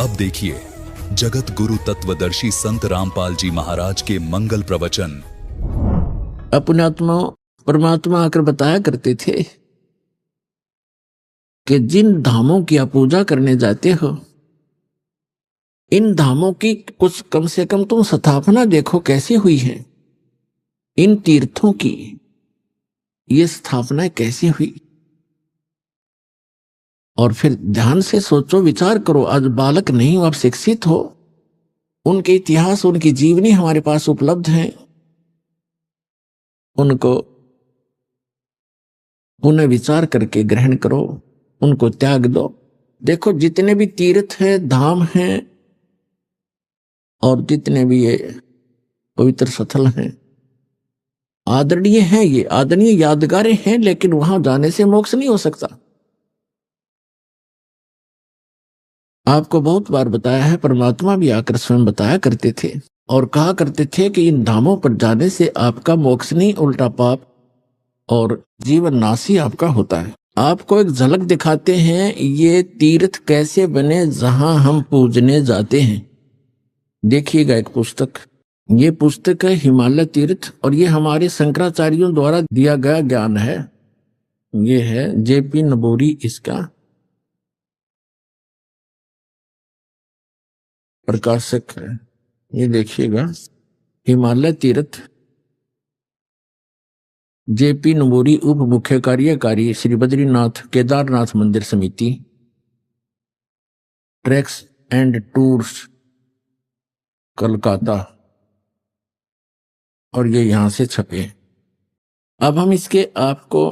अब देखिए जगत गुरु तत्वदर्शी संत रामपाल जी महाराज के मंगल प्रवचन। अपने आत्मा परमात्मा आकर बताया करते थे कि जिन धामों की आप पूजा करने जाते हो, इन धामों की कुछ कम से कम तुम स्थापना देखो कैसे हुई है। इन तीर्थों की ये स्थापना कैसे हुई, और फिर ध्यान से सोचो, विचार करो। आज बालक नहीं हो, आप शिक्षित हो, उनके इतिहास, उनकी जीवनी हमारे पास उपलब्ध है। उनको पुनः विचार करके ग्रहण करो, उनको त्याग दो। देखो जितने भी तीर्थ हैं, धाम हैं, और जितने भी ये पवित्र स्थल हैं, आदरणीय हैं, ये आदरणीय यादगारें हैं, लेकिन वहां जाने से मोक्ष नहीं हो सकता। आपको बहुत बार बताया है, परमात्मा भी आकर स्वयं बताया करते थे और कहा करते थे कि इन धामों पर जाने से आपका मोक्ष नहीं, उल्टा पाप और जीवन नाशी आपका होता है। आपको एक झलक दिखाते हैं ये तीर्थ कैसे बने जहां हम पूजने जाते हैं। देखिएगा एक पुस्तक, ये पुस्तक है हिमालय तीर्थ, और ये हमारे शंकराचार्यों द्वारा दिया गया ज्ञान है। ये है जेपी नबोरी, इसका प्रकाशक है। ये देखिएगा, हिमालय तीर्थ, जेपी नबोरी, उप मुख्य कार्यकारी श्री बद्रीनाथ केदारनाथ मंदिर समिति, ट्रैक्स एंड टूर्स, कलकत्ता, और ये यहां से छपे। अब हम इसके आपको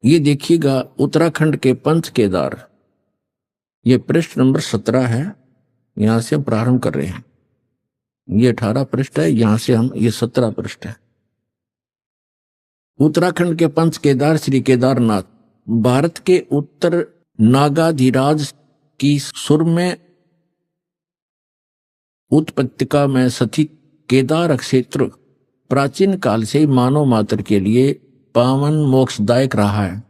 ये देखिएगा, उत्तराखंड के पंच केदार, ये पृष्ठ नंबर 17 है। यहां से हम प्रारंभ कर रहे हैं। ये 18 पृष्ठ है, यहां से हम, ये 17 पृष्ठ है। उत्तराखंड के पंच केदार श्री केदारनाथ भारत के उत्तर नागाधिराज की सुर में उत्पत्तिका में स्थित केदार क्षेत्र प्राचीन काल से मानव मात्र के लिए पावन मोक्षदायक रहा है।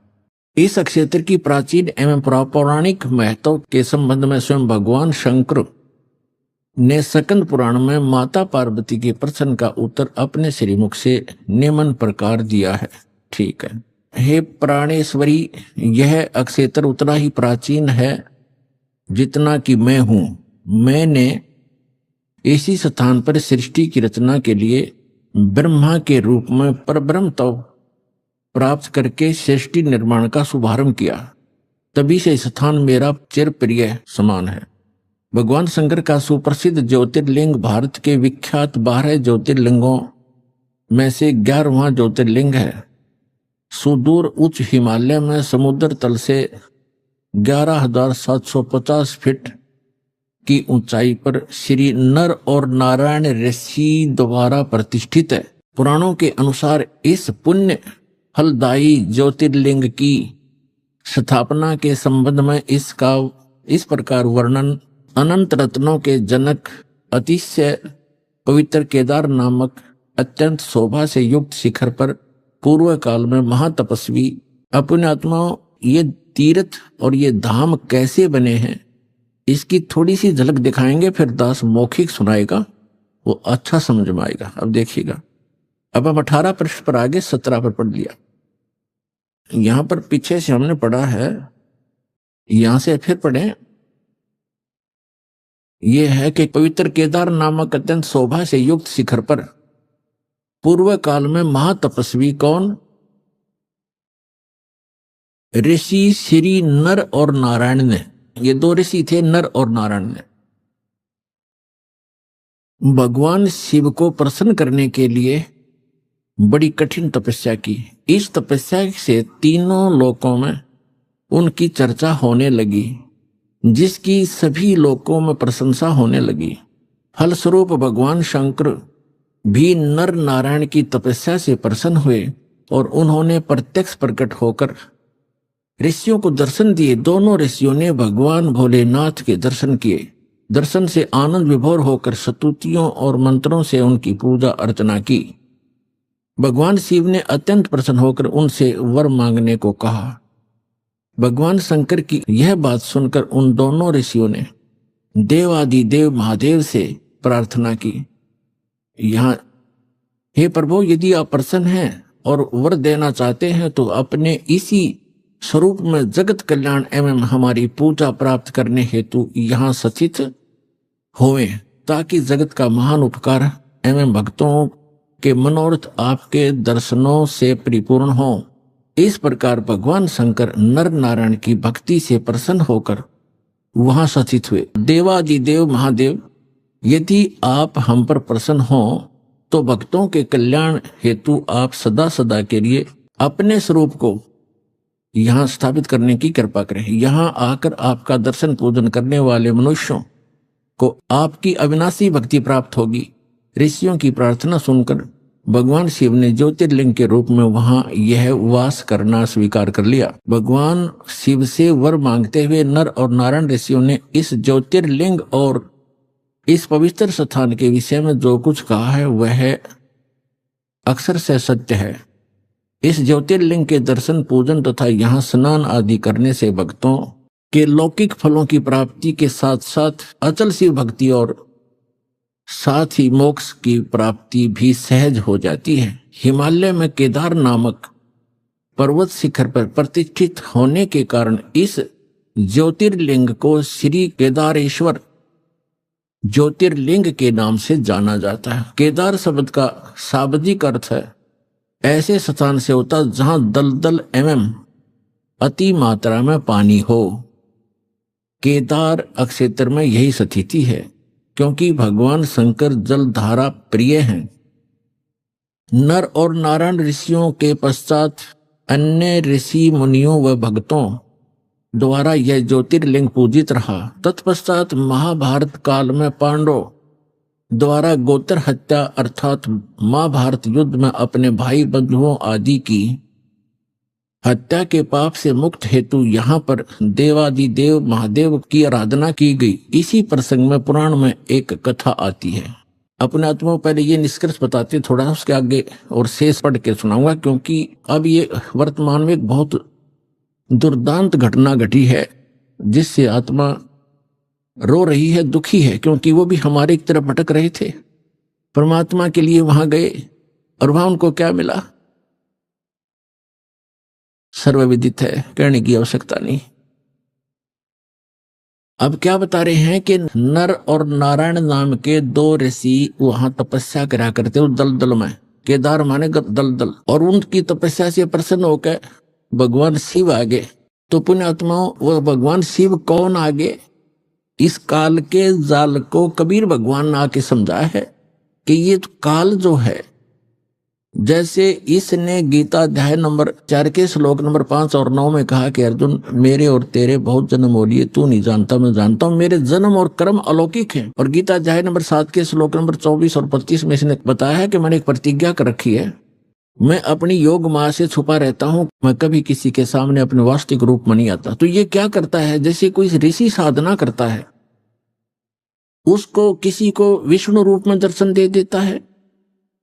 इस क्षेत्र की प्राचीन एवं पौराणिक महत्व के संबंध में स्वयं भगवान शंकर ने स्कंद पुराण में माता पार्वती के प्रश्न का उत्तर अपने श्रीमुख से निम्न प्रकार दिया है। ठीक है। हे प्राणेश्वरी, यह क्षेत्र उतना ही प्राचीन है जितना कि मैं हूं। मैंने इसी स्थान पर सृष्टि की रचना के लिए ब्रह्मा के रूप में परब्रह्म तत्व प्राप्त करके सृष्टि निर्माण का शुभारंभ किया। तभी से स्थान मेरा चिर प्रिय समान है। भगवान शंकर का सुप्रसिद्ध ज्योतिर्लिंग भारत के विख्यात 12 ज्योतिर्लिंगों में से 11वां ज्योतिर्लिंग है। सुदूर उच्च हिमालय में समुद्र तल से 11,750 फीट की ऊंचाई पर श्री नर और नारायण ऋषि द्वारा प्रतिष्ठित है। पुराणों के अनुसार इस पुण्य फलदायी ज्योतिर्लिंग की स्थापना के संबंध में इसका इस प्रकार वर्णन, अनंत रत्नों के जनक अतिशय पवित्र केदार नामक अत्यंत शोभा से युक्त शिखर पर पूर्व काल में महातपस्वी अपने आत्माओं, ये तीर्थ और ये धाम कैसे बने हैं, इसकी थोड़ी सी झलक दिखाएंगे। फिर दास मौखिक सुनाएगा, वो अच्छा समझ में आएगा। अब देखिएगा, अब हम 18 पृष्ठ पर आगे 17 पर पढ़ लिया। यहां पर पीछे से हमने पढ़ा है, यहां से फिर पढ़ें। यह है कि पवित्र केदार नामक अत्यंत शोभा से युक्त शिखर पर पूर्व काल में महातपस्वी कौन? ऋषि श्री नर और नारायण ने, ये 2 ऋषि थे, नर और नारायण ने भगवान शिव को प्रसन्न करने के लिए बड़ी कठिन तपस्या की। इस तपस्या से तीनों लोकों में उनकी चर्चा होने लगी, जिसकी सभी लोकों में प्रशंसा होने लगी। फलस्वरूप भगवान शंकर भी नर नारायण की तपस्या से प्रसन्न हुए और उन्होंने प्रत्यक्ष प्रकट होकर ऋषियों को दर्शन दिए। दोनों ऋषियों ने भगवान भोलेनाथ के दर्शन किए दर्शन से आनंद विभोर होकर स्तुतियों और मंत्रों से उनकी पूजा अर्चना की। भगवान शिव ने अत्यंत प्रसन्न होकर उनसे वर मांगने को कहा। भगवान शंकर की यह बात सुनकर उन दोनों ऋषियों ने देवादिदेव महादेव से प्रार्थना की। यहाँ, हे प्रभु, यदि आप प्रसन्न हैं और वर देना चाहते हैं तो अपने इसी स्वरूप में जगत कल्याण एवं हमारी पूजा प्राप्त करने हेतु यहाँ सचित होवे, ताकि जगत का महान उपकार एवं भक्तों के मनोरथ आपके दर्शनों से परिपूर्ण हो। इस प्रकार भगवान शंकर नर नारायण की भक्ति से प्रसन्न होकर वहां सचित हुए। देवादिदेव महादेव, यदि आप हम पर प्रसन्न हो तो भक्तों के कल्याण हेतु आप सदा सदा के लिए अपने स्वरूप को यहाँ स्थापित करने की कृपा करें। यहाँ आकर आपका दर्शन पूजन करने वाले मनुष्यों को आपकी अविनाशी भक्ति प्राप्त होगी। ऋषियों की प्रार्थना सुनकर भगवान शिव ने ज्योतिर्लिंग के रूप में वहां यह वास करना स्वीकार कर लिया। भगवान शिव से वर मांगते हुए नर और नारायण ऋषियों ने इस ज्योतिर्लिंग और इस पवित्र स्थान के विषय में जो कुछ कहा है वह अक्षर से सत्य है। इस ज्योतिर्लिंग के दर्शन पूजन तथा यहाँ स्नान आदि करने से भक्तों के लौकिक फलों की प्राप्ति के साथ साथ अचल शिव भक्ति और साथ ही मोक्ष की प्राप्ति भी सहज हो जाती है। हिमालय में केदार नामक पर्वत शिखर पर प्रतिष्ठित होने के कारण इस ज्योतिर्लिंग को श्री केदारेश्वर ज्योतिर्लिंग के नाम से जाना जाता है। केदार शब्द का शाब्दिक अर्थ है ऐसे स्थान से होता जहां दलदल एवं अति मात्रा में पानी हो। केदार क्षेत्र में यही स्थिति है, क्योंकि भगवान शंकर जलधारा प्रिय हैं। नर और नारायण ऋषियों के पश्चात अन्य ऋषि मुनियों व भक्तों द्वारा यह ज्योतिर्लिंग पूजित रहा। तत्पश्चात महाभारत काल में पांडवों द्वारा गोत्र हत्या अर्थात महाभारत युद्ध में अपने भाई बंधुओं आदि की हत्या के पाप से मुक्त हेतु यहाँ पर देवादिदेव महादेव की आराधना की गई। इसी प्रसंग में पुराण में एक कथा आती है। अपने आत्मा पहले ये निष्कर्ष बताते, थोड़ा उसके आगे और शेष पढ़ के सुनाऊंगा, क्योंकि अब ये वर्तमान में एक बहुत दुर्दांत घटना घटी है जिससे आत्मा रो रही है, दुखी है, क्योंकि वो भी हमारे एक तरफ भटक रहे थे। परमात्मा के लिए वहां गए और वहां उनको क्या मिला सर्वविदित है, कहने की आवश्यकता नहीं। अब क्या बता रहे हैं कि नर और नारायण नाम के दो ऋषि वहां तपस्या करा करते उस दलदल में। केदार माने दलदल, और उनकी तपस्या से प्रसन्न होकर भगवान शिव आगे। तो पुण्यात्माओं, वो भगवान शिव कौन आगे? इस काल के जाल को कबीर भगवान ने आके समझाया है कि ये काल जो है, जैसे इसने गीता अध्याय नंबर 4 के श्लोक नंबर 5 और 9 में कहा कि अर्जुन, मेरे और तेरे बहुत जन्म हो लिए, तू नहीं जानता मैं जानता हूं, मेरे जन्म और कर्म अलौकिक हैं। और गीता अध्याय नंबर 7 के श्लोक नंबर 24 और 25 में इसने बताया है कि मैंने एक प्रतिज्ञा कर रखी है, मैं अपनी योग माया से छुपा रहता हूं, मैं कभी किसी के सामने अपने वास्तविक रूप में नहीं आता। तो ये क्या करता है, जैसे कोई ऋषि साधना करता है, उसको किसी को विष्णु रूप में दर्शन दे देता है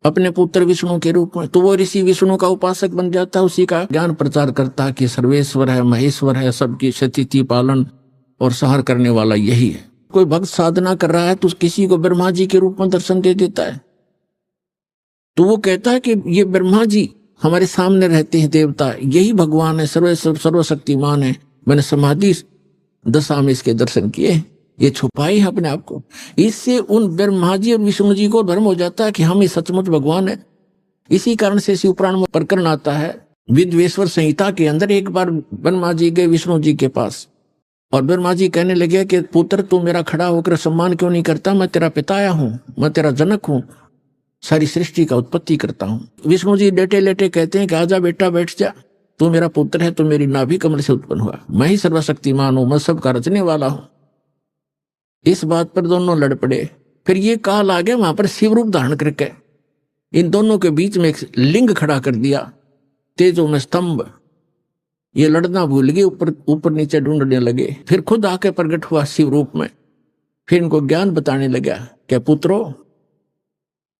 अपने पुत्र विष्णु के रूप में, तो वो ऋषि विष्णु का उपासक बन जाता है, उसी का ज्ञान प्रचार करता है कि सर्वेश्वर है, महेश्वर है, सबकी स्थिति पालन और संहार करने वाला यही है। कोई भक्त साधना कर रहा है तो किसी को ब्रह्मा जी के रूप में दर्शन दे देता है, तो वो कहता है कि ये ब्रह्मा जी हमारे सामने रहते हैं, देवता यही भगवान है, सर्वशक्तिमान है, मैंने समाधि दशा में इसके दर्शन किए, ये छुपाई है अपने आप को। इससे उन ब्रह्मा जी और विष्णु जी को भ्रम हो जाता है कि हम ही सचमुच भगवान है। इसी कारण से शिव पुराण में प्रकरण आता है, विद्वेश्वर संहिता के अंदर। एक बार ब्रह्मा जी गए विष्णु जी के पास और ब्रह्मा जी कहने लगे कि पुत्र तू मेरा खड़ा होकर सम्मान क्यों नहीं करता, मैं तेरा पिताया हूं, मैं तेरा जनक हूं, सारी सृष्टि का उत्पत्ति करता हूं। विष्णु जी लेटे लेटे कहते हैं कि आजा बेटा बैठ जा, तू मेरा पुत्र है, तो मेरी नाभि कमल से उत्पन्न हुआ, मैं ही सर्वशक्तिमान हूं, मैं सबका रचने वाला हूं। इस बात पर दोनों लड़ पड़े। फिर ये काल आ गया, वहां पर शिव रूप धारण करके इन दोनों के बीच में एक लिंग खड़ा कर दिया, तेजों में स्तंभ। ये लड़ना भूल गए, ऊपर ऊपर नीचे ढूंढने लगे। फिर खुद आके प्रकट हुआ शिव रूप में फिर इनको ज्ञान बताने लगा, क्या पुत्रो,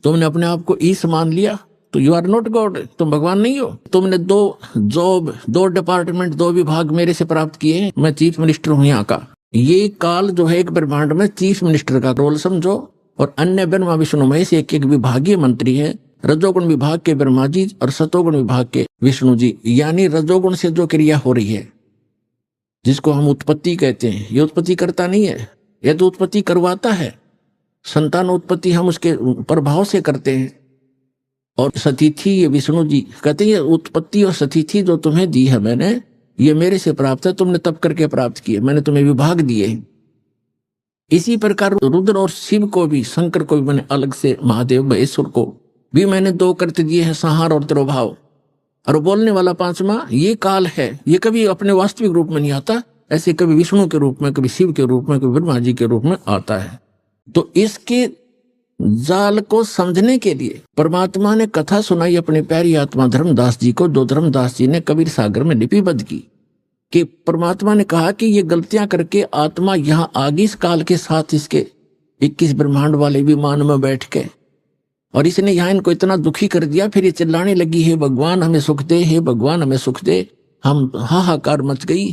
तुमने अपने आप को ईश मान लिया तो यू आर नॉट गॉड, तुम भगवान नहीं हो। तुमने 2 जॉब, 2 डिपार्टमेंट, 2 विभाग मेरे से प्राप्त किए हैं। मैं चीफ मिनिस्टर हूं यहाँ का। ये काल जो है एक ब्रह्मांड में चीफ मिनिस्टर का रोल समझो, और अन्य ब्रह्मा विष्णु महेश एक एक विभागीय मंत्री है। रजोगुण विभाग के ब्रह्मा जी और सतोगुण विभाग के विष्णु जी। यानी रजोगुण से जो क्रिया हो रही है, जिसको हम उत्पत्ति कहते हैं, ये उत्पत्ति करता नहीं है, यह तो उत्पत्ति करवाता है। संतान उत्पत्ति हम उसके प्रभाव से करते हैं। और सतिथि, ये विष्णु जी कहते हैं उत्पत्ति और सतिथि जो तुम्हें दी है मैंने, ये मेरे से प्राप्त है, तुमने तप करके प्राप्त किए, मैंने तुम्हें विभाग दिए। इसी प्रकार रुद्र और शिव को भी, शंकर को भी मैंने अलग से, महादेव महेश्वर को भी मैंने 2 करते दिए हैं, संहार और तिरोभाव। और बोलने वाला 5वां ये काल है, ये कभी अपने वास्तविक रूप में नहीं आता, ऐसे कभी विष्णु के रूप में, कभी शिव के रूप में, कभी ब्रह्मा जी के रूप में आता है। तो इसके जाल को समझने के लिए परमात्मा ने कथा सुनाई अपने प्यारी आत्मा धर्मदास जी को, जो धर्मदास जी ने कबीर सागर में लिपिबद्ध की। कि परमात्मा ने कहा कि ये गलतियां करके आत्मा यहाँ आ गई इस काल के साथ, इसके 21 ब्रह्मांड वाले विमान में बैठ के, और इसने यहाँ इनको इतना दुखी कर दिया। फिर ये चिल्लाने लगी, हे भगवान हमें सुख दे, हे भगवान हमें सुख दे। हम हाहाकार मच गई।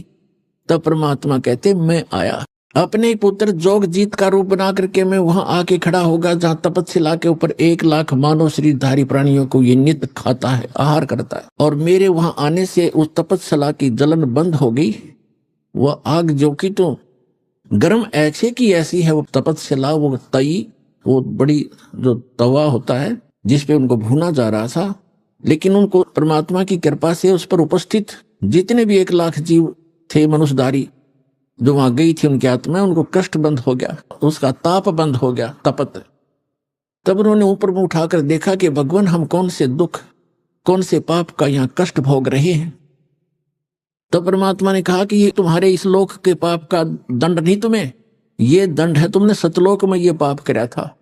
तब परमात्मा कहते, मैं आया अपने ही पुत्र जोगजीत का रूप बना करके, मैं वहां आके खड़ा होगा जहां तपस्या के ऊपर 1 लाख मानव शरीरधारी प्राणियों को ये नित्य खाता है, आहार करता है। और मेरे वहां आने से उस तपस्या की जलन बंद हो गई। वह आग जो कि तो गर्म ऐसे की ऐसी है, वो तपस्या, वो तई, वो बड़ी जो तवा होता है जिसपे उनको भूना जा रहा था। लेकिन उनको परमात्मा की कृपा से उस पर उपस्थित जितने भी 1 लाख जीव थे मनुष्यधारी जो वहां गई थी, उनकी आत्मा, उनको कष्ट बंद हो गया, उसका ताप बंद हो गया, तपत। तब उन्होंने ऊपर में उठाकर देखा कि भगवान हम कौन से दुख, कौन से पाप का यहाँ कष्ट भोग रहे हैं। तब परमात्मा ने कहा कि ये तुम्हारे इस लोक के पाप का दंड नहीं, तुम्हें ये दंड है, तुमने सतलोक में ये पाप कराया था।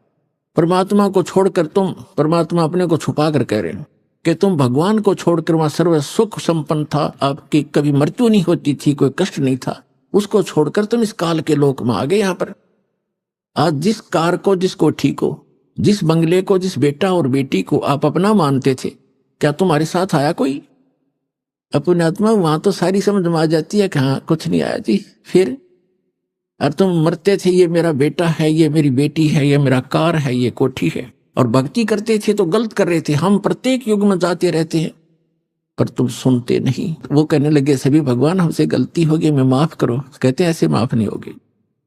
परमात्मा को छोड़कर तुम, परमात्मा अपने को छुपा कर कह रहे हो कि तुम भगवान को छोड़कर, वहां सर्व सुख संपन्न था, आपकी कभी मृत्यु नहीं होती थी, कोई कष्ट नहीं था, उसको छोड़कर तुम इस काल के लोक में आ गए। यहाँ पर आज जिस कार को, जिस कोठी को, जिस बंगले को, जिस बेटा और बेटी को आप अपना मानते थे, क्या तुम्हारे साथ आया कोई? अपने आत्मा वहां तो सारी समझ में आ जाती है कि हाँ कुछ नहीं आया जी। फिर और तुम मरते थे, ये मेरा बेटा है, ये मेरी बेटी है, ये मेरा कार है, ये कोठी है। और भक्ति करते थे तो गलत कर रहे थे। हम प्रत्येक युग में जाते रहते हैं पर तुम सुनते नहीं। वो कहने लगे, सभी भगवान हमसे गलती होगी, मैं माफ करो। कहते ऐसे माफ नहीं होगी।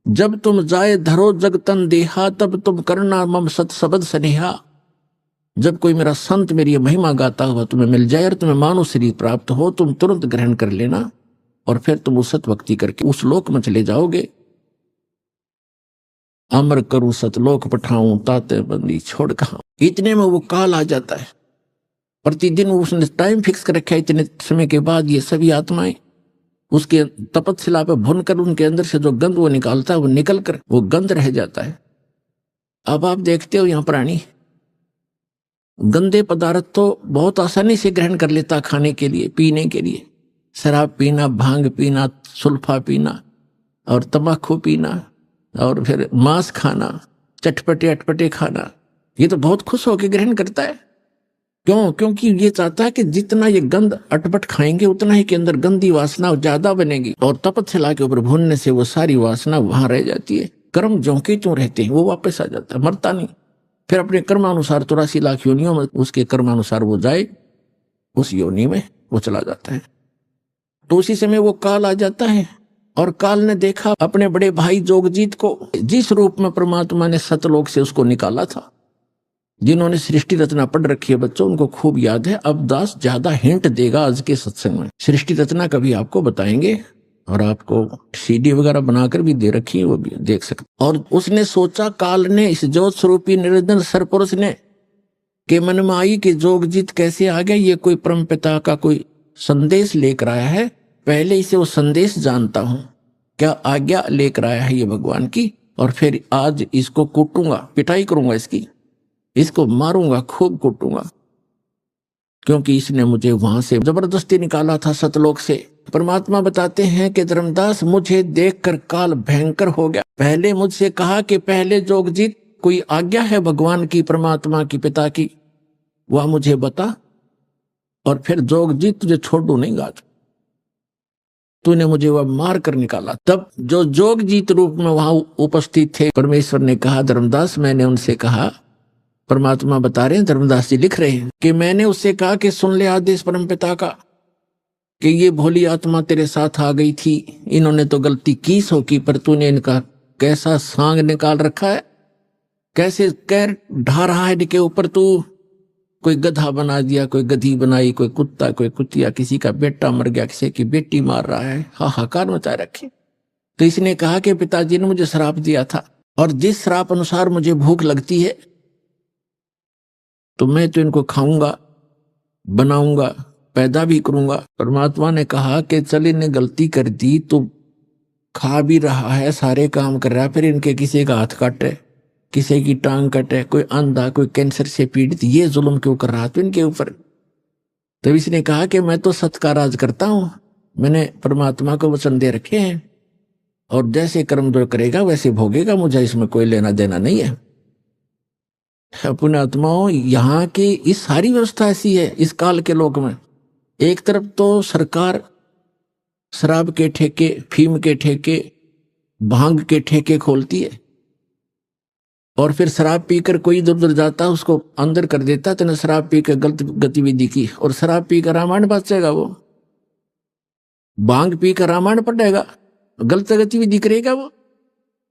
जब तुम जाए धरो जग तन देहा, तब तुम करना मम सत शब्द स्नेहा। जब कोई मेरा संत मेरी महिमा गाता हुआ तुम्हें मिल जाए और तुम्हें मानव शरीर प्राप्त हो, तुम तुरंत ग्रहण कर लेना और फिर तुम उस सत भक्ति करके उस लोक में चले जाओगे। अमर करूं सतलोक पठाऊं, ताते बंदी छोड़ कहां। इतने में वो काल आ जाता है। प्रतिदिन उसने टाइम फिक्स कर रखा है, इतने समय के बाद ये सभी आत्माएं उसके तपस्या पे भुनकर उनके अंदर से जो गंध वो निकालता है, वो निकल कर वो गंध रह जाता है। अब आप देखते हो यहाँ प्राणी गंदे पदार्थ तो बहुत आसानी से ग्रहण कर लेता खाने के लिए, पीने के लिए। शराब पीना, भांग पीना, सुल्फा पीना और तंबाकू पीना और फिर मांस खाना, चटपटे अटपटे खाना, ये तो बहुत खुश होकर ग्रहण करता है। क्यों? क्योंकि ये चाहता है कि जितना ये गंद अटपट खाएंगे उतना ही के अंदर गंदी वासना ज्यादा बनेगी और तपस्या के ऊपर भूनने से वो सारी वासना वहां रह जाती है। कर्म जो के त्यों रहते हैं, वो वापस आ जाता है, मरता नहीं। फिर अपने कर्मानुसार 83 लाख योनियों में उसके कर्मानुसार वो जाए, उस योनि में वो चला जाता है। तो उसी समय वो काल आ जाता है और काल ने देखा अपने बड़े भाई जोगजीत को, जिस रूप में परमात्मा ने सतलोक से उसको निकाला था। जिन्होंने सृष्टि रचना पढ़ रखी है बच्चों, उनको खूब याद है। अब दास ज्यादा हिंट देगा आज के सत्संग में। सृष्टि रचना कभी आपको बताएंगे और आपको सीडी वगैरह बनाकर भी दे रखी है, वो भी देख सकते। और उसने सोचा, काल ने, इस ज्योत स्वरूपी निरंजन सरपुरुष ने के मन में आई कि जोगजीत कैसे आ गया, ये कोई परम पिता का कोई संदेश लेकर आया है। पहले इसे वो संदेश जानता हूं, क्या आज्ञा लेकर आया है ये भगवान की, और फिर आज इसको कूटूंगा, पिटाई करूंगा, इसको मारूंगा, खूब कूटूंगा। क्योंकि इसने मुझे वहां से जबरदस्ती निकाला था सतलोक से। परमात्मा बताते हैं कि धर्मदास मुझे देखकर काल भयंकर हो गया। पहले मुझसे कहा कि पहले जोगजीत कोई आज्ञा है भगवान की, परमात्मा की, पिता की, वह मुझे बता, और फिर जोगजीत तुझे छोड़ू नहीं आज, तूने मुझे वह मार कर निकाला। तब जो जोगजीत रूप में वहां उपस्थित थे, परमेश्वर ने कहा धर्मदास, मैंने उनसे कहा, परमात्मा बता रहे हैं, धर्मदास जी लिख रहे हैं कि मैंने उससे कहा कि सुन ले आदेश परमपिता का, कि ये भोली आत्मा तेरे साथ आ गई थी, इन्होंने तो गलती की सो की, पर तूने इनका कैसा सांग निकाल रखा है, कैसे कैर ढा रहा है इनके ऊपर, तू कोई गधा बना दिया, कोई गधी बनाई, कोई कुत्ता, कोई कुतिया, किसी का बेटा मर गया, किसी की बेटी मार रहा है, हाहाकार मचा रखे। तो इसने कहा कि पिताजी ने मुझे श्राप दिया था, और जिस श्राप अनुसार मुझे भूख लगती है तो मैं तो इनको खाऊंगा, बनाऊंगा, पैदा भी करूंगा। परमात्मा ने कहा कि चल इन्हें गलती कर दी, तो खा भी रहा है, सारे काम कर रहा है, फिर इनके किसी का हाथ काटे, किसी की टांग कटे, कोई अंधा, कोई कैंसर से पीड़ित, ये जुल्म क्यों कर रहा था इनके ऊपर। तब इसने कहा कि मैं तो सत्य का राज करता हूं, मैंने परमात्मा को वचन दे रखे हैं, और जैसे कर्म जो करेगा वैसे भोगेगा, मुझे इसमें कोई लेना देना नहीं है। पुण्यात्माओं, यहाँ की इस सारी व्यवस्था ऐसी है इस काल के लोक में। एक तरफ तो सरकार शराब के ठेके, फीम के ठेके, भांग के ठेके खोलती है, और फिर शराब पीकर कोई इधर उधर जाता उसको अंदर कर देता, तेने शराब पी कर गलत गतिविधि की, और शराब पी कर रामायण बचेगा, वो भांग पी कर रामायण पढ़ेगा, गलत गतिविधि करेगा वो।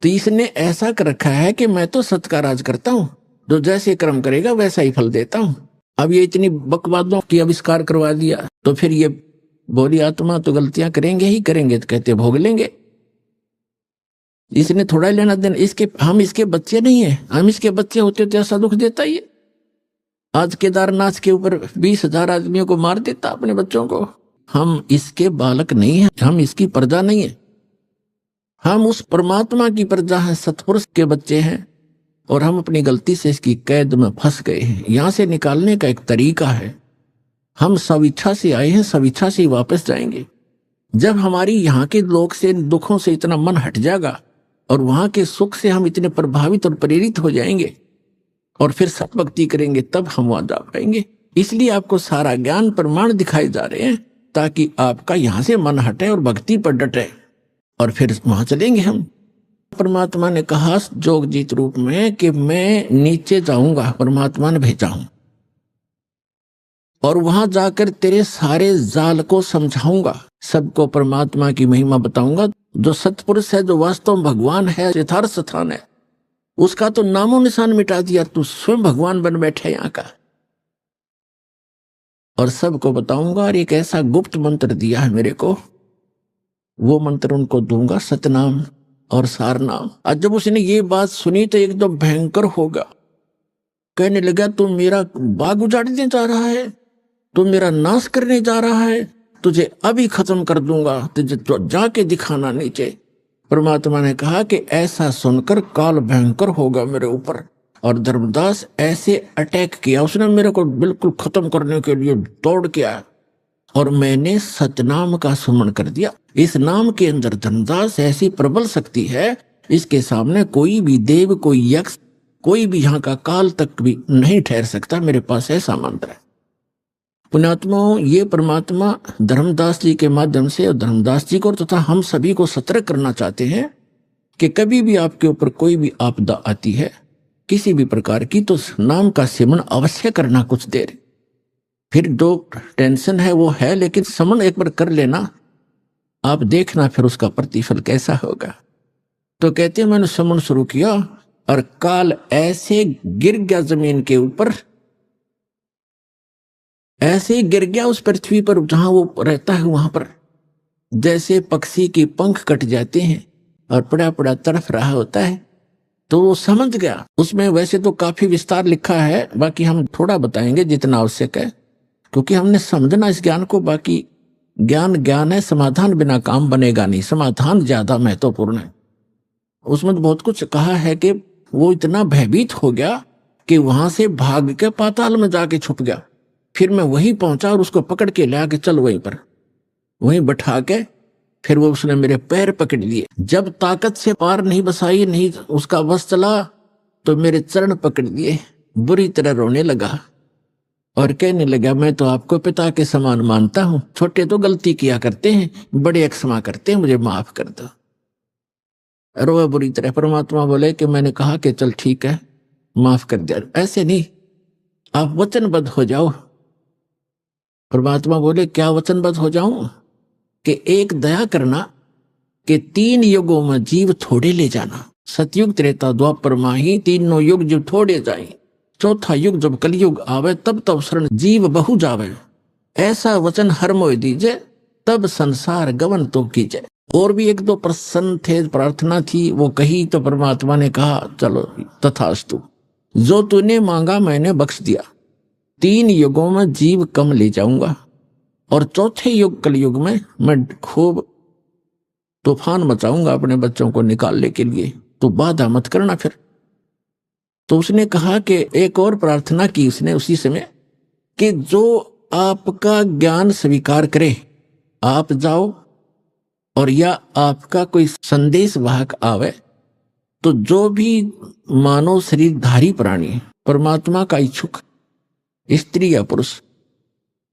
तो इसने ऐसा कर रखा है कि मैं तो सत्य का राज करता हूं, जो जैसे कर्म करेगा वैसा ही फल देता हूं। अब ये इतनी बकवादों की आविष्कार करवा दिया, तो फिर ये भोली आत्मा तो गलतियां करेंगे ही करेंगे, तो कहते भोग लेंगे, इसने थोड़ा ही लेना देना, इसके हम इसके बच्चे नहीं है, हम इसके बच्चे होते तो ऐसा दुख देता ही है। आज केदारनाथ के ऊपर 20,000 आदमियों को मार देता अपने बच्चों को। हम इसके बालक नहीं है, हम इसकी प्रजा नहीं है, हम उस परमात्मा की प्रजा है, सतपुरुष के बच्चे हैं, और हम अपनी गलती से इसकी कैद में फंस गए हैं। यहां से निकालने का एक तरीका है, हम स्वेच्छा से आए हैं, स्वेच्छा से वापस जाएंगे। जब हमारी यहाँ के लोक से, दुखों से इतना मन हट जाएगा, और वहां के सुख से हम इतने प्रभावित और प्रेरित हो जाएंगे, और फिर सतभक्ति करेंगे, तब हम वहां जा पाएंगे। इसलिए आपको सारा ज्ञान प्रमाण दिखाए जा रहे हैं, ताकि आपका यहां से मन हटे और भक्ति पर डटे, और फिर वहां चलेंगे हम। परमात्मा ने कहा जोगजीत रूप में कि मैं नीचे जाऊंगा, परमात्मा ने भेजा हूं, और वहां जाकर तेरे सारे जाल को समझाऊंगा, सबको परमात्मा की महिमा बताऊंगा। जो सतपुरुष है, जो वास्तव में भगवान है, यथार्थ स्थान है, उसका तो नामो निशान मिटा दिया, तू स्वयं भगवान बन बैठे यहाँ का, और सबको बताऊंगा। और एक ऐसा गुप्त मंत्र दिया है मेरे को, वो मंत्र उनको दूंगा, सतनाम और सारनाम। आज जब उसने ये बात सुनी तो एकदम भयंकर होगा, कहने लगा तू मेरा बाग उजाड़ने जा रहा है, तू मेरा नाश करने जा रहा है, तुझे अभी खत्म कर दूंगा, तुझे तो जाके दिखाना नीचे। परमात्मा ने कहा कि ऐसा सुनकर काल भयंकर होगा मेरे ऊपर, और धर्मदास ऐसे अटैक किया, उसने मेरे को बिल्कुल खत्म करने के लिए दौड़ के आया, और मैंने सतनाम का सुमन कर दिया। इस नाम के अंदर धर्मदास ऐसी प्रबल शक्ति है, इसके सामने कोई भी देव, कोई यक्ष, कोई भी यहाँ का काल तक भी नहीं ठहर सकता। मेरे पास ऐसा मंत्र है। पुण्यात्माओं, ये परमात्मा धर्मदास जी के माध्यम से, और धर्मदास जी को तथा हम सभी को सतर्क करना चाहते हैं कि कभी भी आपके ऊपर कोई भी आपदा आती है किसी भी प्रकार की, तो नाम का सिमरन अवश्य करना कुछ देर। फिर जो टेंशन है वो है, लेकिन समन एक बार कर लेना, आप देखना फिर उसका प्रतिफल कैसा होगा। तो कहते हैं मैंने समन शुरू किया, और काल ऐसे गिर गया जमीन के ऊपर, ऐसे गिर गया उस पृथ्वी पर जहां वो रहता है वहां पर, जैसे पक्षी के पंख कट जाते हैं और पड़ा पड़ा तड़फ रहा होता है। तो वो समझ गया। उसमें वैसे तो काफी विस्तार लिखा है, बाकी हम थोड़ा बताएंगे जितना आवश्यक है, क्योंकि हमने समझना इस ज्ञान को। बाकी ज्ञान ज्ञान है, समाधान बिना काम बनेगा नहीं, समाधान ज्यादा महत्वपूर्ण है। उसमें तो बहुत कुछ कहा है कि वो इतना भयभीत हो गया कि वहां से भाग के पाताल में जाके छुप गया। फिर मैं वहीं पहुंचा और उसको पकड़ के ले आके चल वहीं पर, वहीं बैठा के फिर वो उसने मेरे पैर पकड़ लिए। जब ताकत से पार नहीं बसाई, नहीं उसका बस चला, तो मेरे चरण पकड़ लिए, बुरी तरह रोने लगा और कहने लगा, मैं तो आपको पिता के समान मानता हूं, छोटे तो गलती किया करते हैं, बड़े क्षमा करते हैं, मुझे माफ कर दो। रोया बुरी तरह। परमात्मा बोले कि मैंने कहा कि चल ठीक है, माफ कर दिया। ऐसे नहीं, आप वचनबद्ध हो जाओ। परमात्मा बोले, क्या वचनबद्ध हो जाऊं? कि एक दया करना कि 3 युगों में जीव थोड़े ले जाना। सतयुग, त्रेता, द्वापर, माही, तीनों युग जीव थोड़े जाए, चौथा युग जब कलयुग आवे तब तब शरण जीव बहु जावे। ऐसा वचन हर मोय दीजे, तब संसार गवन तो कीजे। और भी 1-2 प्रश्न थे, प्रार्थना थी, वो कही तो परमात्मा ने कहा चलो तथास्तु, जो तूने मांगा मैंने बख्श दिया। 3 युगों में जीव कम ले जाऊंगा और चौथे युग कलयुग में मैं खूब तूफान मचाऊंगा अपने बच्चों को निकालने के लिए, तो बाधा मत करना फिर। तो उसने कहा कि एक और प्रार्थना की उसने उसी समय कि जो आपका ज्ञान स्वीकार करे, आप जाओ, और या आपका कोई संदेश वाहक आवे, तो जो भी मानव शरीरधारी प्राणी परमात्मा का इच्छुक, स्त्री या पुरुष,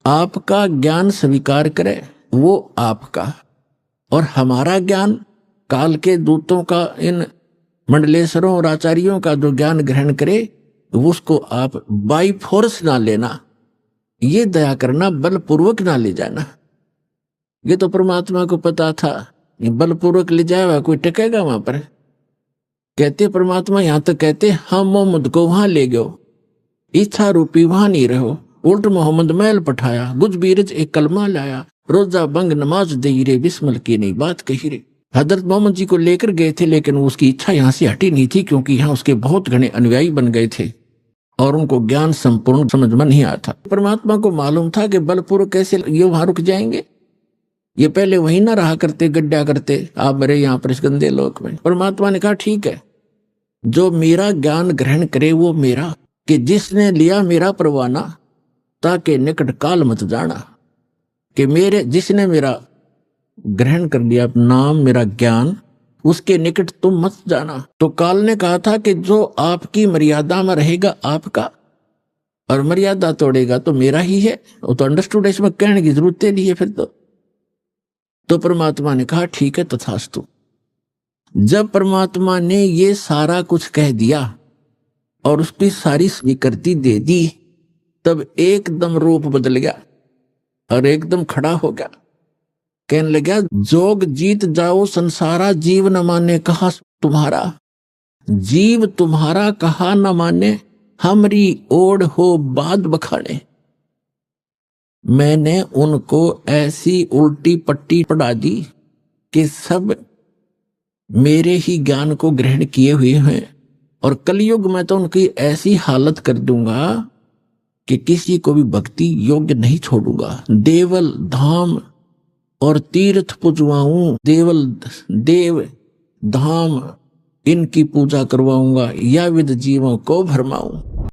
आपका ज्ञान स्वीकार करे, वो आपका और हमारा ज्ञान, काल के दूतों का, इन मंडलेश्वरों और आचार्यों का जो ज्ञान ग्रहण करे, उसको आप बाई फोर्स ना लेना, ये दया करना, बलपूर्वक ना ले जाना। ये तो परमात्मा को पता था, ये बलपूर्वक ले जाएगा कोई टकेगा वहां पर। कहते परमात्मा यहां तक कहते, हम मोहम्मद को वहां ले गयो, इच्छा रूपी वहां नहीं रहो, उल्ट मोहम्मद मैल पठाया, गुज बीरज एक कलमा लाया, रोजा बंग नमाज दे रे, बिस्मिल की नहीं बात कही रे। हजरत मोहम्मद जी को लेकर गए थे, लेकिन उसकी इच्छा यहाँ से हटी नहीं थी, क्योंकि यहाँ उसके बहुत घने अनुयायी बन गए थे और उनको ज्ञान संपूर्ण समझ में नहीं आया था। परमात्मा को मालूम था कि बलपूर्वक कैसे ये वहां रुक जाएंगे, ये पहले वहीं ना रहा करते, गड्ढा करते, आप मेरे यहाँ पर इस गंदे लोक में। परमात्मा ने कहा ठीक है, जो मेरा ज्ञान ग्रहण करे वो मेरा, कि जिसने लिया मेरा परवाना, ताकि निकट काल मत जाना, कि मेरे जिसने मेरा ग्रहण कर लिया नाम, मेरा ज्ञान, उसके निकट तुम मत जाना। तो काल ने कहा था कि जो आपकी मर्यादा में रहेगा आपका, और मर्यादा तोड़ेगा तो मेरा ही है। वो तो अंडरस्टूड, इसमें कहने की जरूरत नहीं है फिर तो परमात्मा ने कहा ठीक है तथास्तु। जब परमात्मा ने ये सारा कुछ कह दिया और उसकी सारी स्वीकृति दे दी, तब एकदम रूप बदल गया और एकदम खड़ा हो गया। कहने लगा, जोग जीत जाओ संसारा, जीव न माने कहा तुम्हारा, जीव तुम्हारा कहा न माने, हमरी ओढ़ हो बाद बखाने। मैंने उनको ऐसी उल्टी पट्टी पढ़ा दी कि सब मेरे ही ज्ञान को ग्रहण किए हुए हैं, और कलयुग में तो उनकी ऐसी हालत कर दूंगा कि किसी को भी भक्ति योग्य नहीं छोड़ूंगा। देवल धाम और तीर्थ पुजवाऊं, देवल देव धाम इनकी पूजा करवाऊंगा, या विद जीवों को भरमाऊं।